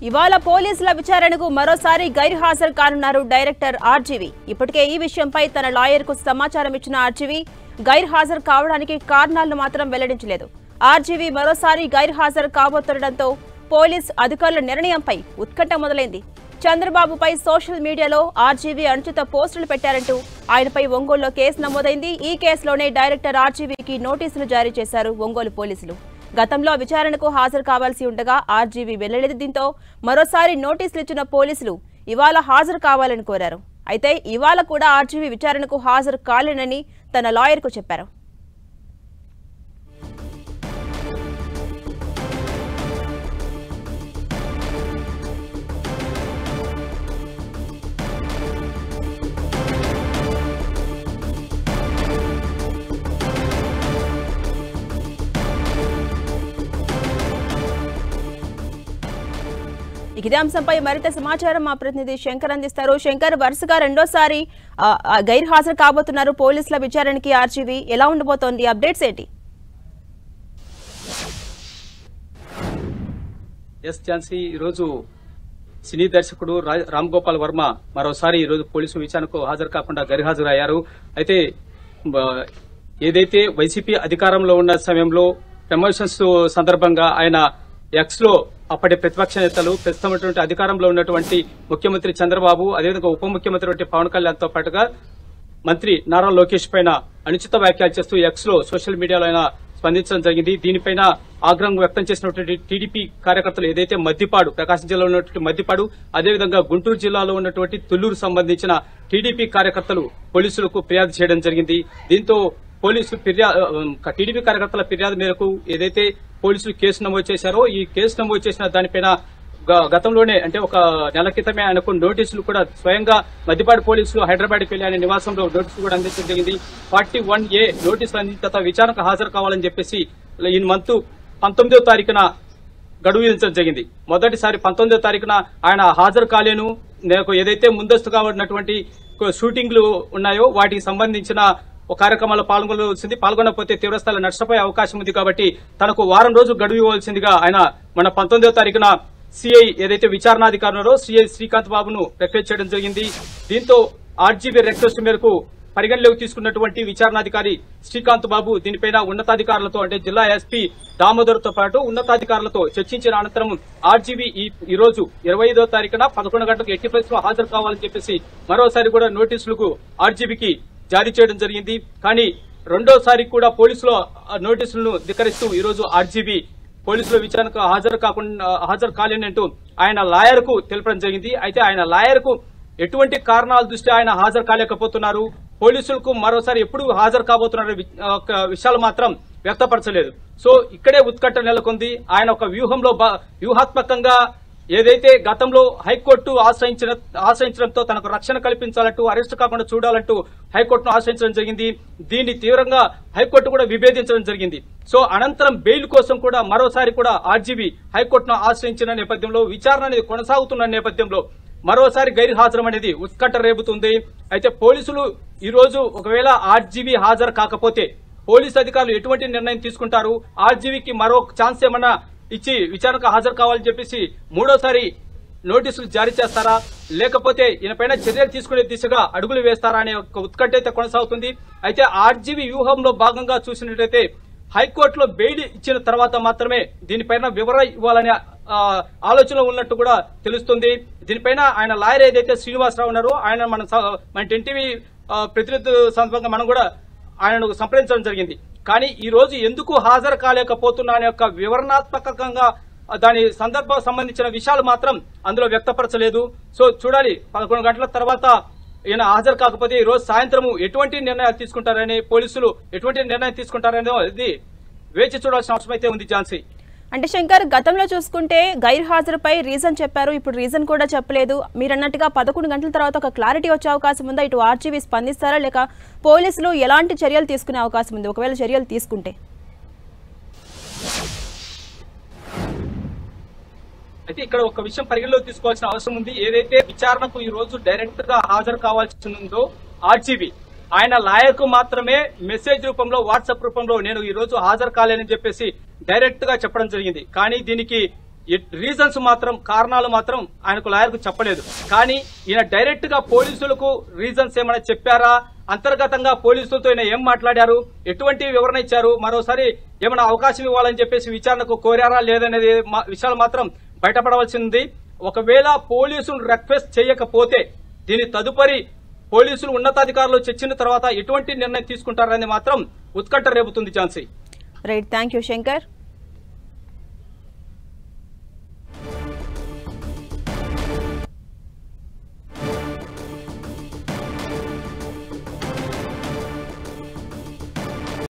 ఇవాళ పోలీసుల విచారణకు మరోసారి గైర్హాజరు కానున్నారు డైరెక్టర్ ఆర్జీవి. ఇప్పటికే ఈ విషయంపై తన లాయర్కు సమాచారం ఇచ్చిన ఆర్జీవి గైర్హాజరు కావడానికి కారణాలను మాత్రం వెల్లడించలేదు. ఆర్జీవి మరోసారి గైర్హాజరు కాబోతుండటంతో పోలీస్ అధికారుల నిర్ణయంపై ఉత్కంఠ మొదలైంది. చంద్రబాబుపై సోషల్ మీడియాలో ఆర్జీవి అనుచిత పోస్టులు పెట్టారంటూ ఆయనపై ఒంగోలులో కేసు నమోదైంది. ఈ కేసులోనే డైరెక్టర్ ఆర్జీవికి నోటీసులు జారీ చేశారు ఒంగోలు పోలీసులు. గతంలో విచారణకు హాజరు కావాల్సి ఉండగా ఆర్జీవి వెళ్లలేదు. దీంతో మరోసారి నోటీసులు ఇచ్చిన పోలీసులు ఇవాళ హాజరు కావాలని కోరారు. అయితే ఇవాళ కూడా ఆర్జీవి విచారణకు హాజరు కాలేనని తన లాయర్కు చెప్పారు. ఇదే అంశంపై మరింత సమాచారం మా ప్రతినిధి శంకర్ అందిస్తారు. శంకర్, వరుసగా రెండోసారి గైర్హాజరు కాబోతున్నారు పోలీసుల విచారణకి ఆర్జీవి. ఎలా ఉండబోతోంది? అప్డేట్స్ ఏంటి? ఝాన్సీ, ఈరోజు సినీ దర్శకుడు రామ్ గోపాల్ వర్మ మరోసారి ఈరోజు పోలీసు విచారణకు హాజరు కాకుండా గైర్హాజరు అయ్యారు. అయితే ఏదైతే వైసీపీ అధికారంలో ఉన్న సమయంలో ప్రమోషన్స్ సందర్భంగా ఆయన ఎక్స్ లో అప్పటి ప్రతిపక్ష నేతలు, ప్రస్తుతం అధికారంలో ఉన్నటువంటి ముఖ్యమంత్రి చంద్రబాబు, అదేవిధంగా ఉప ముఖ్యమంత్రి పవన్ కళ్యాణ్ తో పాటుగా మంత్రి నారా లోకేష్ పైన అనుచిత వ్యాఖ్యలు చేస్తూ ఎక్స్ లో సోషల్ మీడియాలో ఆయన స్పందించడం జరిగింది. దీనిపైన ఆగ్రహం వ్యక్తం చేసినటువంటి టీడీపీ కార్యకర్తలు ఏదైతే మద్దిపాడు, ప్రకాశం జిల్లాలో ఉన్నటువంటి మద్దిపాడు, అదేవిధంగా గుంటూరు జిల్లాలో ఉన్నటువంటి తుళ్లూరు సంబంధించిన టీడీపీ కార్యకర్తలు పోలీసులకు ఫిర్యాదు చేయడం జరిగింది. దీంతో పోలీసులు టీడీపీ కార్యకర్తల ఫిర్యాదు మేరకు ఏదైతే పోలీసులు కేసు నమోదు చేశారో, ఈ కేసు నమోదు చేసిన దానిపైన గతంలోనే అంటే ఒక నెల క్రితమే ఆయనకు నోటీసులు కూడా స్వయంగా మద్దిపాడు పోలీసులు హైదరాబాద్కి వెళ్లి ఆయన నివాసంలో నోటీసులు కూడా అందించడం జరిగింది. 41A నోటీసులు అందించిన తర్వాత విచారణకు హాజరు కావాలని చెప్పేసి ఈ మంత్ 19వ తారీఖున గడువు విధించడం జరిగింది. మొదటిసారి 19వ తారీఖున ఆయన హాజరు కాలేను, నాకు ఏదైతే ముందస్తుగా ఉన్నటువంటి షూటింగ్లు ఉన్నాయో వాటికి సంబంధించిన కార్యక్రమాల్లో పాల్గొనకపోతే తీవ్రస్థాయిలో నష్టపోయే అవకాశం ఉంది కాబట్టి తనకు వారం రోజులు గడువు ఇవ్వాల్సిందిగా ఆయన మన 19వ తారీఖున సిఐ ఏదైతే విచారణాధికారి ఉన్నారో సిఐ శ్రీకాంత్ బాబును రిక్వెస్ట్ చేయడం జరిగింది. దీంతో ఆర్జీబీ రిక్వెస్ట్ మేరకు పరిగణలోకి తీసుకున్నటువంటి విచారణాధికారి శ్రీకాంత్ బాబు దీనిపైన ఉన్నతాధికారులతో అంటే జిల్లా ఎస్పీ దామోదర్ తో పాటు ఉన్నతాధికారులతో చర్చించిన అనంతరం ఆర్జీబీ ఈ రోజు 25వ తారీఖున 11 గంటలకు ఎట్టి పరిస్థితుల్లో హాజరు కావాలని చెప్పేసి మరోసారి కూడా నోటీసులకు ఆర్జీబీకి జారీ చేయడం జరిగింది. కానీ రెండోసారి కూడా పోలీసుల నోటీసులను ధిక్కరిస్తూ ఈ రోజు ఆర్జీబీ పోలీసుల విచారణకు హాజరు కాలేనంటూ ఆయన లాయర్ కు తెలపడం జరిగింది. అయితే ఆయన లాయర్ కు ఎటువంటి కారణాల దృష్ట్యా ఆయన హాజరు కాలేకపోతున్నారు, పోలీసులకు మరోసారి ఎప్పుడు హాజరు కాబోతున్నారు విషయాలు మాత్రం వ్యక్తపరచలేదు. సో ఇక్కడే ఉత్కంఠ నెలకొంది. ఆయన ఒక వ్యూహాత్మకంగా ఏదైతే గతంలో హైకోర్టు ఆశ్రయించడంతో తనకు రక్షణ కల్పించాలంటూ, అరెస్టు కాకుండా చూడాలంటూ హైకోర్టును ఆశ్రయించడం జరిగింది. దీన్ని తీవ్రంగా హైకోర్టు కూడా విభేదించడం జరిగింది. సో అనంతరం బెయిల్ కోసం కూడా మరోసారి కూడా ఆర్జీబీ హైకోర్టును ఆశ్రయించిన నేపథ్యంలో విచారణ అనేది కొనసాగుతున్న నేపథ్యంలో మరోసారి గైర్హాజరు అనేది ఉత్కంఠ రేపుతుంది. అయితే పోలీసులు ఈ రోజు ఒకవేళ ఆర్జీబీ హాజరు కాకపోతే పోలీసు అధికారులు ఎటువంటి నిర్ణయం తీసుకుంటారు, ఆర్జీబీకి మరో ఛాన్స్ ఏమన్నా ఇచ్చి విచారణకు హాజరు కావాలని చెప్పేసి మూడోసారి నోటీసులు జారీ చేస్తారా, లేకపోతే ఈయనపైన చర్యలు తీసుకునే దిశగా అడుగులు వేస్తారా అనే ఒక ఉత్కంఠ అయితే కొనసాగుతుంది. అయితే ఆర్జీబీ వ్యూహంలో భాగంగా చూసినట్లయితే హైకోర్టులో బెయిల్ ఇచ్చిన తర్వాత మాత్రమే దీనిపైన వివరణ ఇవ్వాలనే ఆలోచనలో ఉన్నట్టు కూడా తెలుస్తుంది. దీనిపైన ఆయన లాయర్ ఏదైతే శ్రీనివాసరావు ఉన్నారో ఆయన మన ఎన్టీవీ ప్రతినిధి సందర్భంగా మనం కూడా ఆయనను సంప్రదించడం జరిగింది. కానీ ఈ రోజు ఎందుకు హాజరు కాలేకపోతున్నా అనే యొక్క వివరణాత్మకంగా దాని సంబంధించిన విషయాలు మాత్రం అందులో వ్యక్తపరచలేదు. సో చూడాలి 11 గంటల తర్వాత ఈయన హాజరు కాకపోతే ఈ రోజు సాయంత్రం ఎటువంటి నిర్ణయాలు తీసుకుంటారని, పోలీసులు ఎటువంటి నిర్ణయం తీసుకుంటారనేది వేచి చూడాల్సిన అవసరం అయితే ఉంది. ఝాన్సీ, అంటే శంకర్, గతంలో చూసుకుంటే గైర్హాజరుపై రీజన్ చెప్పారు, ఇప్పుడు రీజన్ కూడా చెప్పలేదు. మీరు అన్నట్టుగా 11 గంటల తర్వాత ఒక క్లారిటీ వచ్చే అవకాశం ఉందా? ఇటు ఆర్జీబీ స్పందిస్తారా, లేక పోలీసులు ఎలాంటి చర్యలు తీసుకునే అవకాశం ఉంది ఒకవేళ చర్యలు తీసుకుంటే? అయితే ఇక్కడ ఒక విషయం పరిగణలోకి తీసుకోవాల్సిన అవసరం ఉంది. ఏదైతే విచారణకు ఈ రోజు డైరెక్ట్ గా హాజరు కావాల్సి ఉందో ఆర్జీబీ, ఆయన లాయర్ కు మాత్రమే మెసేజ్ రూపంలో, వాట్సాప్ రూపంలో నేను ఈ రోజు హాజరు కాలేనని చెప్పేసి డైరెక్ట్ గా చెప్పడం జరిగింది. కానీ దీనికి రీజన్స్ మాత్రం కారణాలు మాత్రం ఆయనకు లాయర్కు చెప్పలేదు. కానీ ఈయన డైరెక్ట్ గా పోలీసులకు రీజన్స్ ఏమైనా చెప్పారా, అంతర్గతంగా పోలీసులతో ఈయన ఏం మాట్లాడారు, ఎటువంటి వివరణ ఇచ్చారు, మరోసారి ఏమైనా అవకాశం ఇవ్వాలని చెప్పేసి విచారణకు కోరారా లేదనేది విషయాలు మాత్రం బయటపడవలసింది. ఒకవేళ పోలీసులు రిక్వెస్ట్ చేయకపోతే దీని తదుపరి పోలీసులు ఉన్నతాధికారులు చర్చించిన తర్వాత ఎటువంటి నిర్ణయం తీసుకుంటారని మాత్రం ఉత్కంఠ రేపుతుంది Jhansi. Right, thank you Shankar.